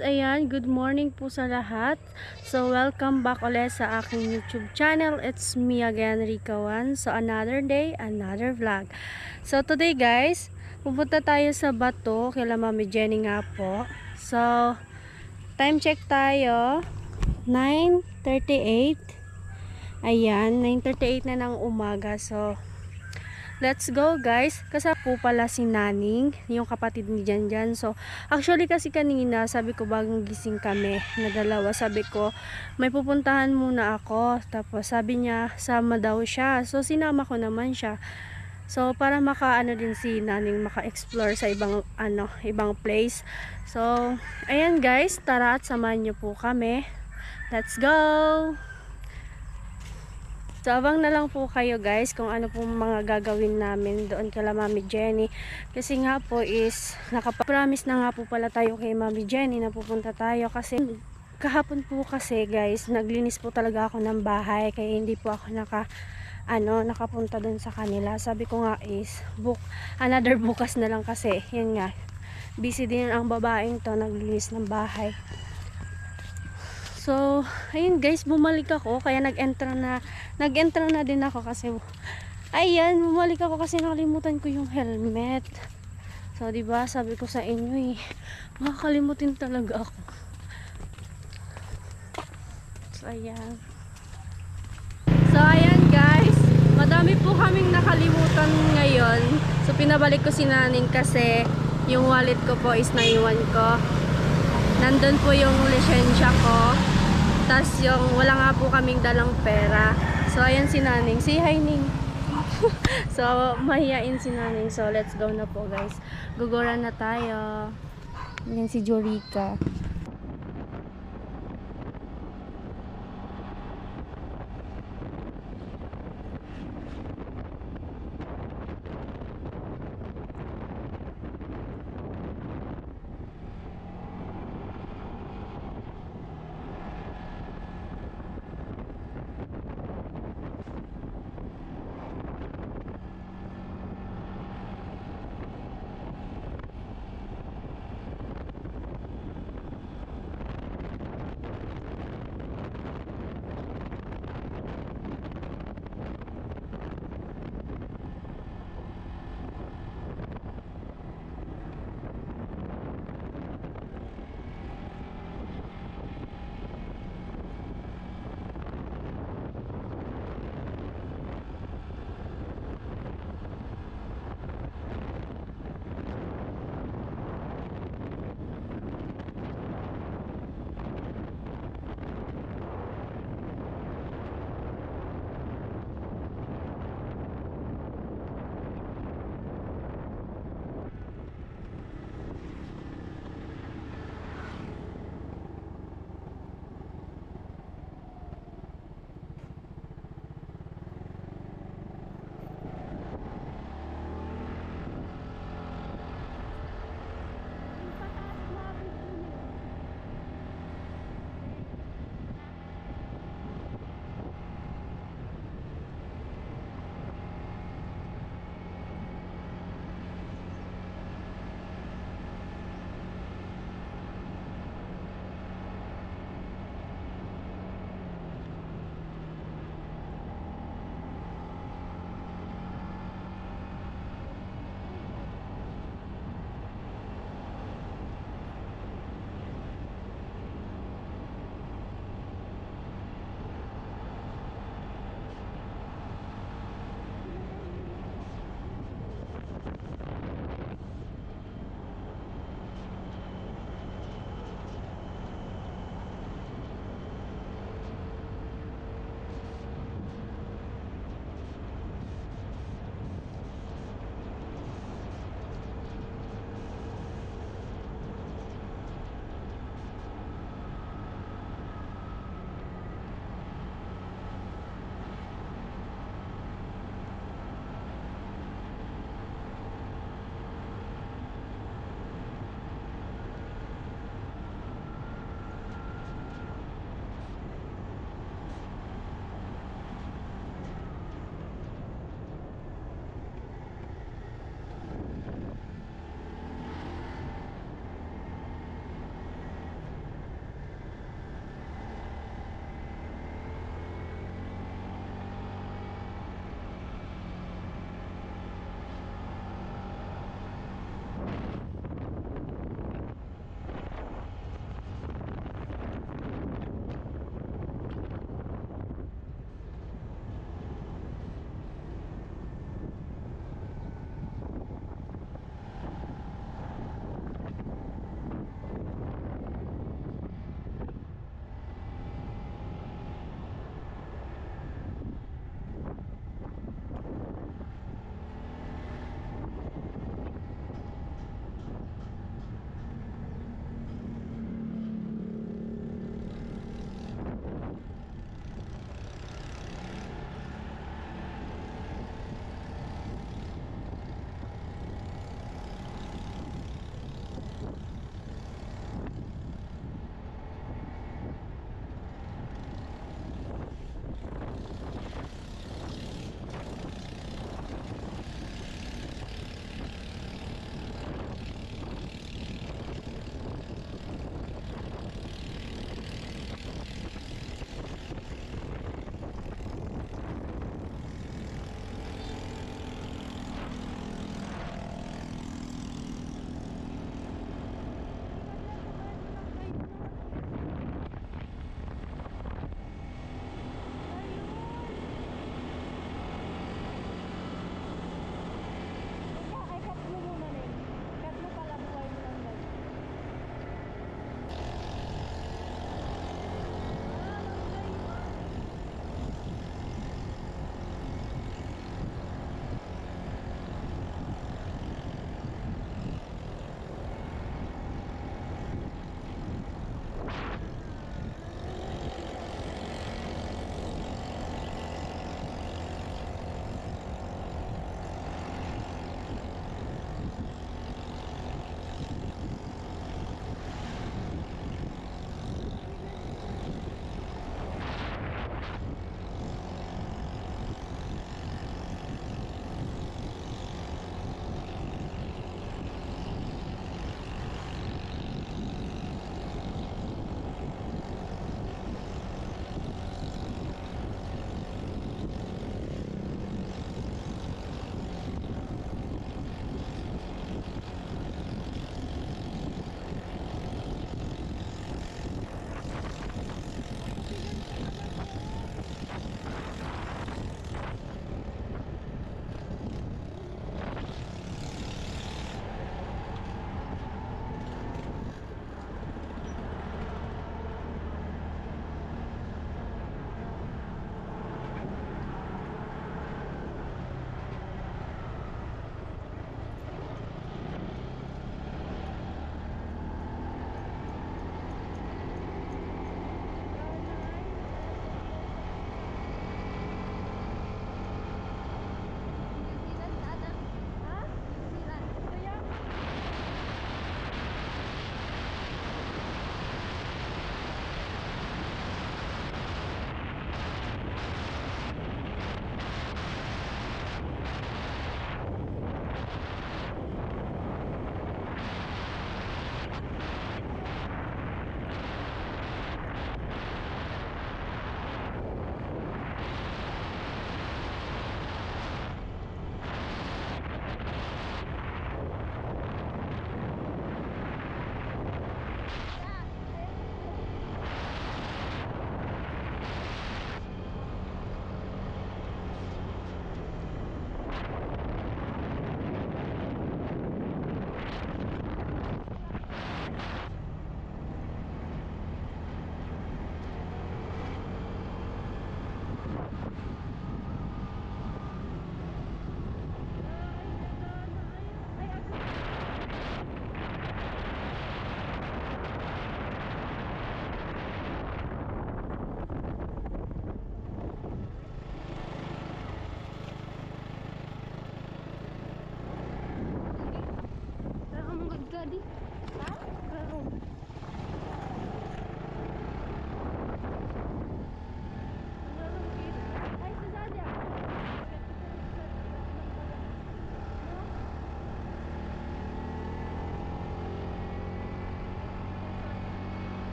Ayan, good morning po sa lahat. So, welcome back ulit sa aking YouTube channel. It's me again, Rikawan. So, another day, another vlog. So, today guys, pupunta tayo sa Bato, kila Mami Jenny nga po. So, time check tayo, 9:38. Ayan, 9:38 na ng umaga. So, let's go guys. Kasama po pala si Naning, yung kapatid ni Janjan. So, actually kasi kanina, sabi ko bagong gising kami na dalawa. Sabi ko, may pupuntahan muna ako. Tapos sabi niya, sama daw siya. So, sinama ko naman siya. So, para maka-ano din si Naning, maka-explore sa ibang place. So, ayan guys, tara at samahan niyo po kami. Let's go! So, abang na lang po kayo guys kung ano po mga gagawin namin doon kay Mami Jenny. Kasi nga po is, nakapromise na nga po pala tayo kay Mami Jenny na pupunta tayo. Kasi kahapon po kasi guys, naglinis po talaga ako ng bahay. Kaya hindi po ako nakapunta doon sa kanila. Sabi ko nga is, another bukas na lang kasi. Yan nga, busy din ang babaeng to, naglinis ng bahay. So, ayun guys, bumalik ako. Kaya nag-enter na din ako kasi, ayan, bumalik ako kasi nakalimutan ko yung helmet. So, diba, sabi ko sa inyo makakalimutin talaga ako. So, ayan guys, madami po kaming nakalimutan ngayon. So, pinabalik ko si Naning kasi yung wallet ko po is naiwan ko. Nandun po yung lisensya ko. Tas yung wala nga po kaming dalang pera. So ayan si Naning. Say hi Ning. So mahiyain si Naning. So let's go na po guys. Gugura na tayo. Ayan si Jorika.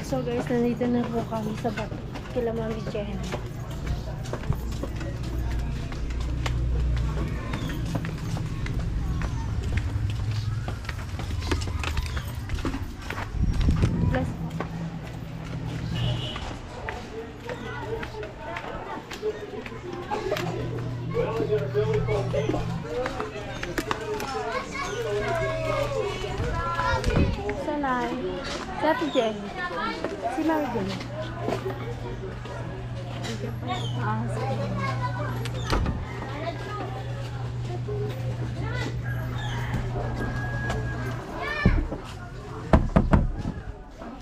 So guys, nandito na po kami sa kila Mami Jen. Plus, sanay. Si Ate Jen. Si Mami Jen. Sige.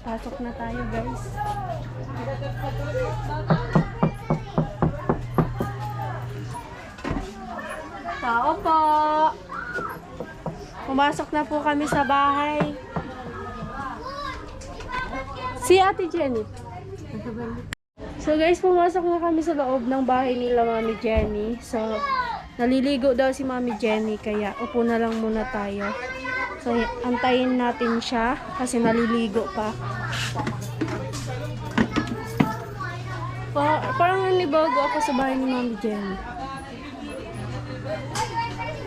Pasok na tayo, guys. Tao po. Pumasok na po kami sa bahay. Si Ate Jenny. So guys, pumasok na kami sa loob ng bahay nila Mami Jenny. So, naliligo daw si Mami Jenny, kaya upo na lang muna tayo. So, antayin natin siya kasi naliligo pa. Parang nanibago ako sa bahay ni Mami Jenny.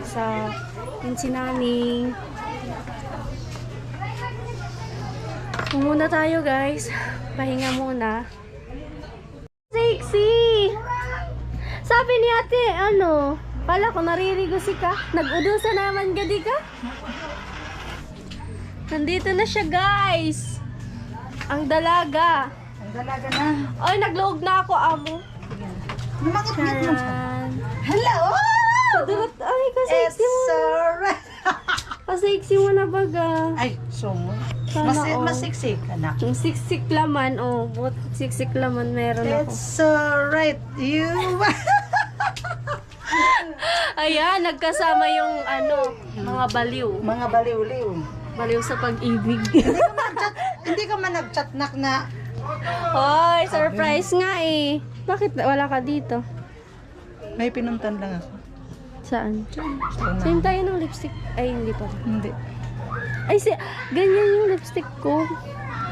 Sa si Naning. Muna tayo, guys. Pahinga muna. Sexy! Sabi ni ate, pala ko naririgo si ka. Nag-udusa naman gadi ka. Nandito na siya, guys. Ang dalaga. Ang dalaga na. Ay, nagluog na ako, amo. Lumakit-ngit mo siya. Charan. Hello! Ay, kasi Alright. Pasiksi mo na baga. Ay, so Sana all. masiksik ka na. Yung siksik laman, but siksik laman meron ako. It's alright. You... Ayan, nagkasama yung mga baliw. Mga baliw-liw. Baliw sa pag-ibig. Hindi ka Hindi ka man nag-chat na Hoy, surprise nga eh. Bakit wala ka dito? may pinuntan lang ako. Saan? Una. Same tayo ng lipstick. Ay, hindi pa. Hindi. Ay, ganyan yung lipstick ko.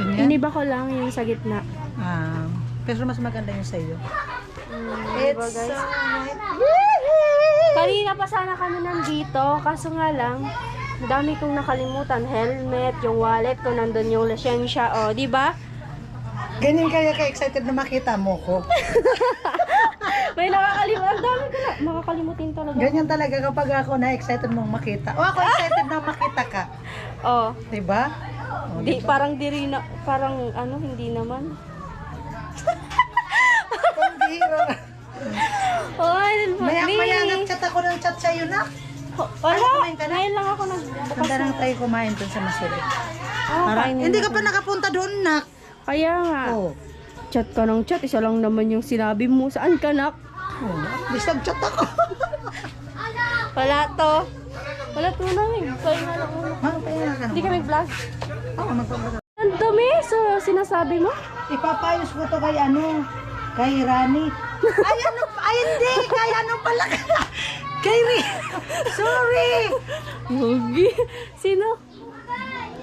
Ganyan? Iniba ko lang yung sa gitna. Pero mas maganda yung sa'yo. Diba, guys? Kanina pa sana kami nandito, kaso nga lang, ang dami kong nakalimutan. Helmet, yung wallet ko, nandun yung lisensya. O, di ba? Ganyan kaya ka-excited na makita mo ko. May nakakalimutan. Ang dami ko na. Makakalimutin talaga. Ganyan talaga kapag ako na-excited mong makita. O ako excited na makita ka. Oh, Diba? O, di, parang diri na, parang ano, hindi naman. Pambihira. Oy, Maya nag-chat ako ng chat sa'yo na. Wala, kumain ka na? ngayon lang ako nagbukas. Handa lang tayo kumain dun sa Masuri. Kainin Hindi ka natin. pa nakapunta doon, nak. Kaya nga, Oo. chat ka ng chat, isa lang naman yung sinabi mo. Saan ka, nak? Bis nag-chat ako. Wala to. Wala to namin. Kaya nga lang ulo. Ha, kaya ka Hindi naman. kami vlog. Oo, nagpapalala. Ang dumi, so sinasabi mo? Ipapayos ko to kay kay Rani. Ay hindi, kay pala. Kay Sorry. Hugi. Sino?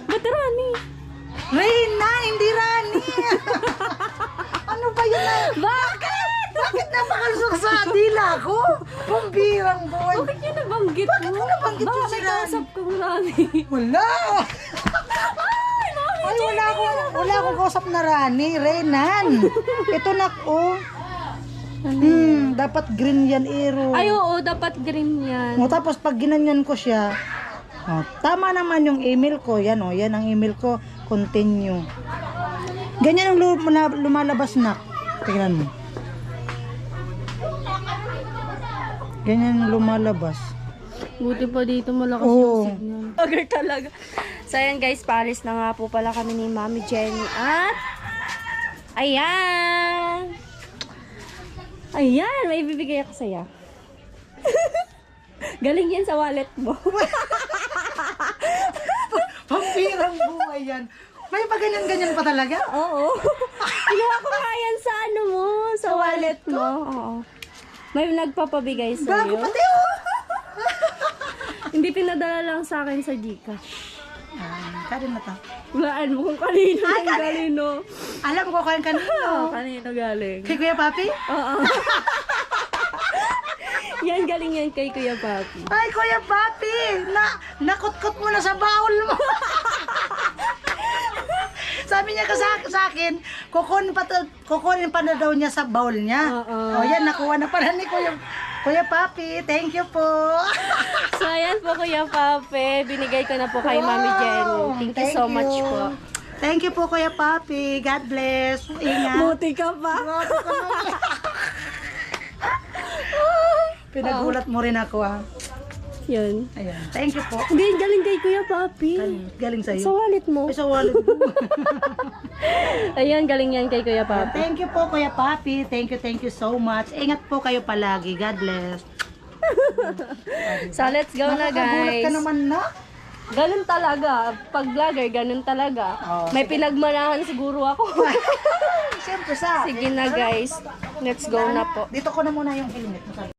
Ba't Rani? Reyna, hindi Rani. Ano ba yun na? Bakit? Bakit napakalusok sa dila ko? Pambirang boy. Bakit yun nabanggit mo? Bakit mo nabanggit Baka yun si may Rani? kausap kong Rani. Wala. Ay, Ay, wala akong kausap na Rani. Reynan. Ito nak, oh. Dapat green yan, Ero. Ay, oo, dapat green yan. O, tapos pag ginanyan ko siya, tama naman yung email ko. Yan, yan ang email ko. Continue. Ganyan ang lumalabas na. Tingnan mo. Ganyan ang lumalabas. Buti pa dito malakas Oo. yung signal. Agar talaga. So ayan guys, paalis na nga po pala kami ni Mami Jenny at ayan! Ayan! May bibigay ako sa'yo. Galing yan sa wallet mo. Pampirang buhay yan. May pa ganyan-ganyan pa talaga? Oo. Kinuha ko nga yan sa ano mo, sa wallet mo. Oo. May nagpapabigay Bago sa'yo. pati, oh. Hindi pinadala lang sa akin sa Gcash. Karin na to. Hulaan mo kung kanino yung galing, no? Alam ko kung kanino. Oo, kanino galing. Kay Kuya Papi? Oo. Yan, galing yan kay Kuya Papi. Ay, Kuya Papi! Nakutkot mo na sa baul mo. Sabi niya sa akin, kukunin pa na daw niya sa baul niya. Oo. O yan, nakuha na pala ni Kuya Papi. Thank you po. So, ayan po Kuya Papi. Binigay ko na po kay Mami Jenny. Thank you so much po. Thank you po, Kuya Papi. God bless. Ingat. Buti ka pa. Pinagulat mo rin ako, ha. Yun. Ayan. Thank you po. Hindi, galing kay Kuya Papi. Galing sa'yo. Sa wallet mo. Ay, sa wallet mo. Ayan, galing yan kay Kuya Papi. Thank you po, Kuya Papi. Thank you so much. Ingat po kayo palagi. God bless. So, let's go na Nakakagulat guys. ka naman na. Ganun talaga. Pag vlogger, ganun talaga. Oh, May pinagmanahan siguro ako. Siyempre sa Sige na guys. Let's go na po. Dito ko na muna yung helmet mo.